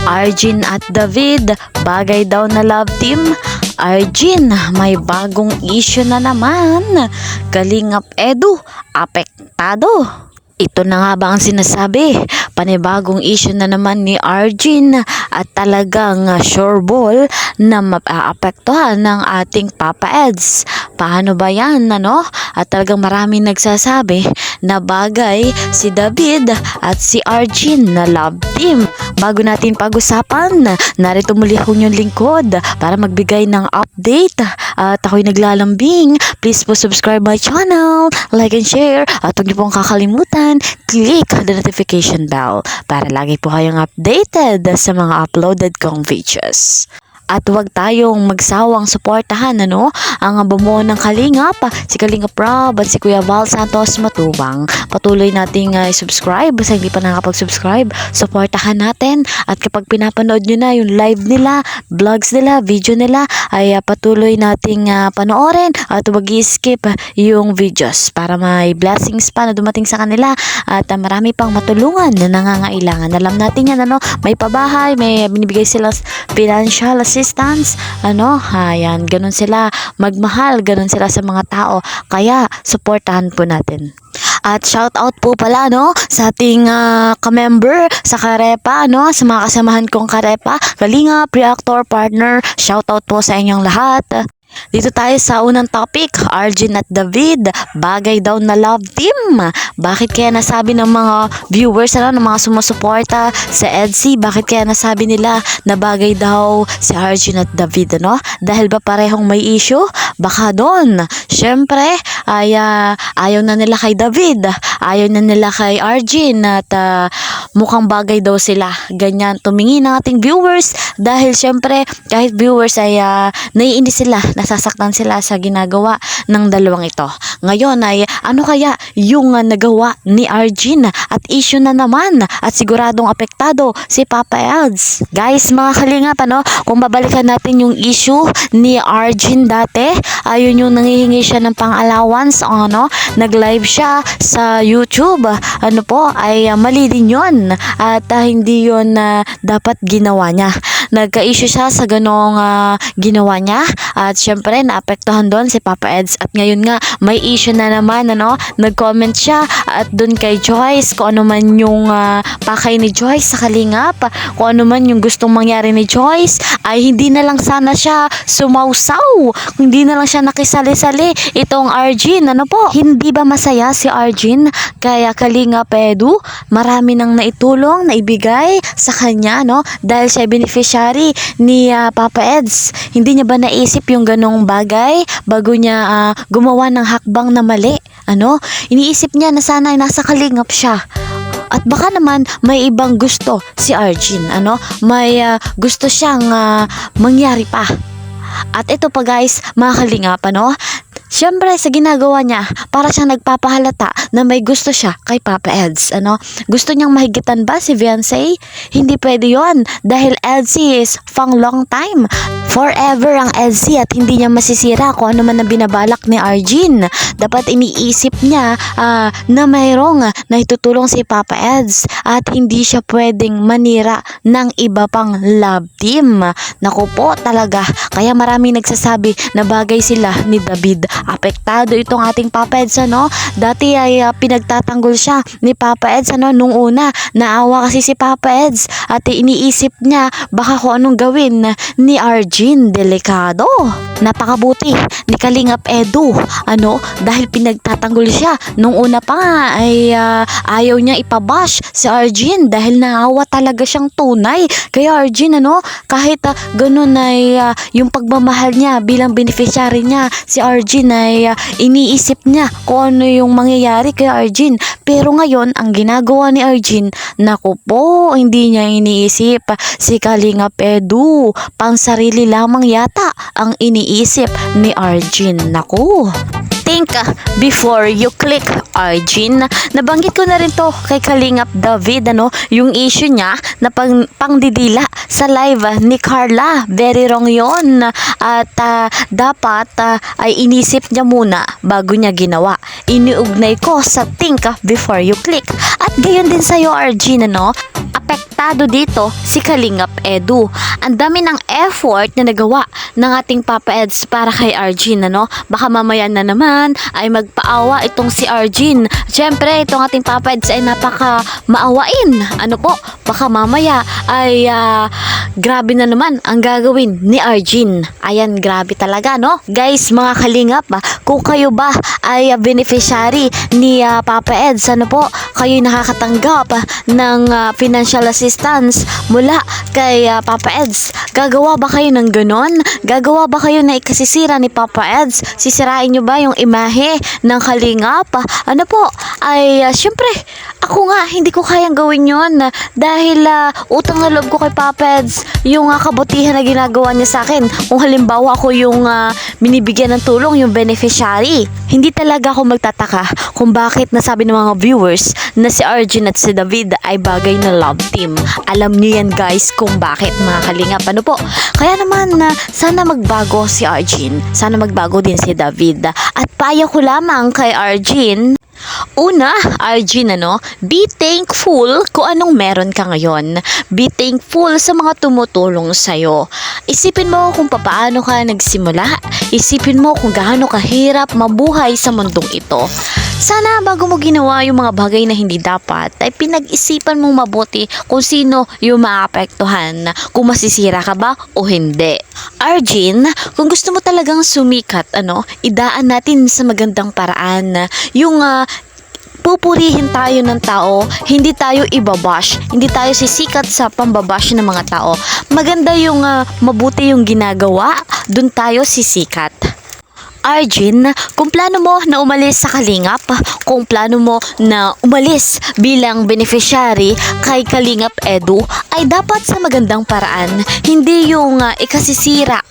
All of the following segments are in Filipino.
Arjun at David, bagay daw na love team. Arjun, may bagong issue na naman. Kalingap Edu, apektado. Ito na nga ba ang sinasabi? Panibagong issue na naman ni Arjun at talagang sure ball na maapektuhan ng ating Papa Eds. Paano ba yan, ano? At talagang maraming nagsasabi na bagay si David at si Arjun na love team. Bago natin pag-usapan, narito muli akong yung lingkod para magbigay ng update. At ako'y naglalambing. Please po subscribe my channel, like and share. At huwag niyo pong kakalimutan, click the notification bell para lagi po kayong updated sa mga uploaded kong videos. At huwag tayong magsawang suportahan ang bumuo ng Kalingap, si Kalingap Rob at si Kuya Val Santos Matubang. Patuloy nating subscribe sa hindi pa nakakapag-subscribe. Suportahan natin at kapag pinapanood nyo na yung live nila, vlogs nila, video nila, ay patuloy nating panoorin at huwag i-skip yung videos para may blessings pa na dumating sa kanila at marami pang matulungan na nangangailangan. Alam natin yan, may pabahay, may binibigay silang financial assistance, ayan, ganun sila magmahal, ganun sila sa mga tao, kaya supportahan po natin. At shout out po pala sa ating ka-member sa Karepa, sa mga kasamahan kong Karepa, Kalingap, Reactor, Partner, shout out po sa inyong lahat. Dito tayo sa unang topic, Arjun at David, bagay daw na love team. Bakit kaya nasabi ng mga viewers, ng mga sumusuporta sa EDC, bakit kaya nasabi nila na bagay daw si Arjun at David, Dahil ba parehong may issue? Baka doon. Syempre, ayaw na nila kay David, ayaw na nila kay Arjun at mukhang bagay daw sila. Ganyan tumingin ng ating viewers dahil syempre kahit viewers ay naiinis sila, nasasaktan sila sa ginagawa ng dalawang ito. Ngayon ay ano kaya yung nagawa ni Arjun at issue na naman at siguradong apektado si Papa Eds. Guys, mga Kalingap, kung babalikan natin yung issue ni Arjun dati, ayun yung nangihingi siya ng pang-allowance, nag-live siya sa YouTube, ay mali din yun at hindi yun dapat ginawa niya. Nagka-issue siya sa ganong ginawa niya at syempre naapektuhan doon si Papa Eds at ngayon nga may issue na naman, nag-comment siya at doon kay Joyce kung ano man yung pakay ni Joyce sa Kalingap, kung ano man yung gustong mangyari ni Joyce, ay hindi na lang sana siya sumausaw, hindi na lang siya nakisali-sali itong Arjun, po? Hindi ba masaya si Arjun kaya Kalingap Edu? Marami nang naitulong, naibigay sa kanya, dahil siya beneficiary ni Papa Eds. Hindi niya ba naisip yung ganong bagay bago niya gumawa ng hakbang na mali? Iniisip niya na sana ay nasa Kalingap siya. At baka naman may ibang gusto si Arjun, may gusto siyang mangyari pa. At ito pa guys, mga Kalingap, syempre sa ginagawa niya, para siyang nagpapahalata na may gusto siya kay Papa Eds. Gusto niyang mahigitan ba si Fiancé? Hindi pwede yon dahil EDC is pang long time. Forever ang EDC at hindi niya masisira kung ano man ang binabalak ni Arjun. Dapat iniisip niya na mayroong naitutulong si Papa Eds at hindi siya pwedeng manira ng iba pang love team. Naku po talaga, kaya maraming nagsasabi na bagay sila ni David. Apektado itong ating Papa Eds, Dati ay pinagtatanggol siya ni Papa Eds, nung una. Naawa kasi si Papa Eds at iniisip niya baka kung anong gawin ni Arjun. Delikado. Napakabuti ni Kalingap Edu, dahil pinagtatanggol siya. Nung una pa nga ay ayaw niya ipabash si Arjun dahil naawa talaga siyang tunay. Kaya Arjun, kahit ganun ay yung pagmamahal niya bilang beneficiary niya, si Arjun ay iniisip niya kung ano yung mangyayari kay Arjun. Pero ngayon, ang ginagawa ni Arjun, naku po, hindi niya iniisip si Kalingap Edu. Pang sarili lamang yata ang iniisip ni Arjun. Naku. think before you click, Arjun. Nabanggit ko na rin to kay Kalingap David, yung issue niya na pangdidila sa live ni Carla. Very wrong yon. At dapat ay inisip niya muna bago niya ginawa. Iniugnay ko sa think before you click. At gayon din sa'yo, Arjun, apektado dito si Kalingap Edu. Ang dami ng effort na nagawa ng ating Papa Eds para kay Arjun, Baka mamaya na naman ay magpaawa itong si Arjun. Siyempre, itong ating Papa Eds ay napaka maawain. Baka mamaya ay grabe na naman ang gagawin ni Arjun. Ayan, grabe talaga, Guys, mga Kalingap, kung kayo ba ay beneficiary ni Papa Eds, kayo nakakatanggap ng financial assistance mula kay Papa Eds. Gagawa ba kayo ng ganon? Gagawa ba kayo na ikasisira ni Papa Eds? Sisirain nyo ba yung imahe ng Kalingap? Syempre, ako nga, hindi ko kayang gawin yon dahil utang na loob ko kay Papa Eds yung kabutihan na ginagawa niya sa akin. Kung halimbawa ako yung minibigyan ng tulong, yung beneficiary, hindi talaga ako magtataka kung bakit nasabi ng mga viewers na si Arjun at si David ay bagay na love team. Alam niyo yan, guys, kung bakit, mga Kalingap. Kaya naman, sana magbago si Arjun. Sana magbago din si David. At payo ko lamang kay Arjun, una, Arjun, be thankful kung anong meron ka ngayon. Be thankful sa mga tumutulong sa'yo. Isipin mo kung paano ka nagsimula. Isipin mo kung gaano kahirap mabuhay sa mundong ito. Sana bago mo ginawa yung mga bagay na hindi dapat, ay pinag-isipan mong mabuti kung sino yung maapektuhan, kung masisira ka ba o hindi. Arjun, kung gusto mo talagang sumikat, idaan natin sa magandang paraan. Yung pupurihin tayo ng tao, hindi tayo ibabash, hindi tayo sisikat sa pambabash ng mga tao. Maganda yung mabuti yung ginagawa, dun tayo sisikat. Arjun, kung plano mo na umalis sa Kalingap, kung plano mo na umalis bilang beneficiary kay Kalingap Edu, ay dapat sa magandang paraan. Hindi yung ikasisira,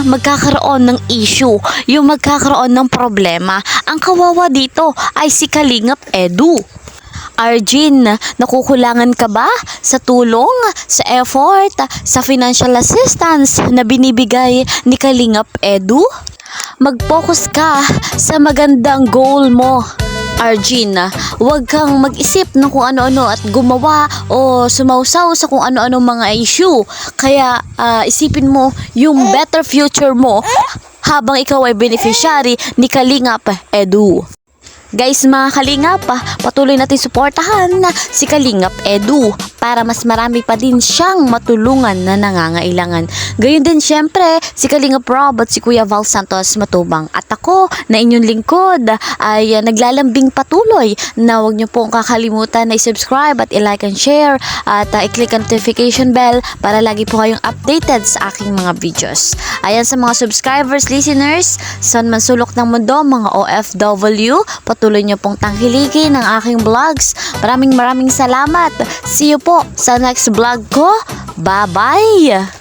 magkakaroon ng issue, yung magkakaroon ng problema. Ang kawawa dito ay si Kalingap Edu. Arjun, nakukulangan ka ba sa tulong, sa effort, sa financial assistance na binibigay ni Kalingap Edu? Mag-focus ka sa magandang goal mo, Arjun. Huwag kang mag-isip ng kung ano-ano at gumawa o sumausaw sa kung ano-ano mga issue. Kaya isipin mo yung better future mo habang ikaw ay beneficiary ni Kalingap Edu. Guys, mga Kalingap, patuloy natin suportahan si Kalingap Edu para mas marami pa din siyang matulungan na nangangailangan. Gayon din syempre si Kalingap Rob at si Kuya Val Santos Matubang. At ako na inyong lingkod ay naglalambing patuloy na huwag niyo pong kakalimutan na i-subscribe at i-like and share at i-click ang notification bell para lagi po kayong updated sa aking mga videos. Ayan, sa mga subscribers, listeners, saan man sulok ng mundo, mga OFW, patuloy niyo pong tangkilikin ang aking vlogs. Maraming salamat. See you po sa next vlog ko. Bye-bye!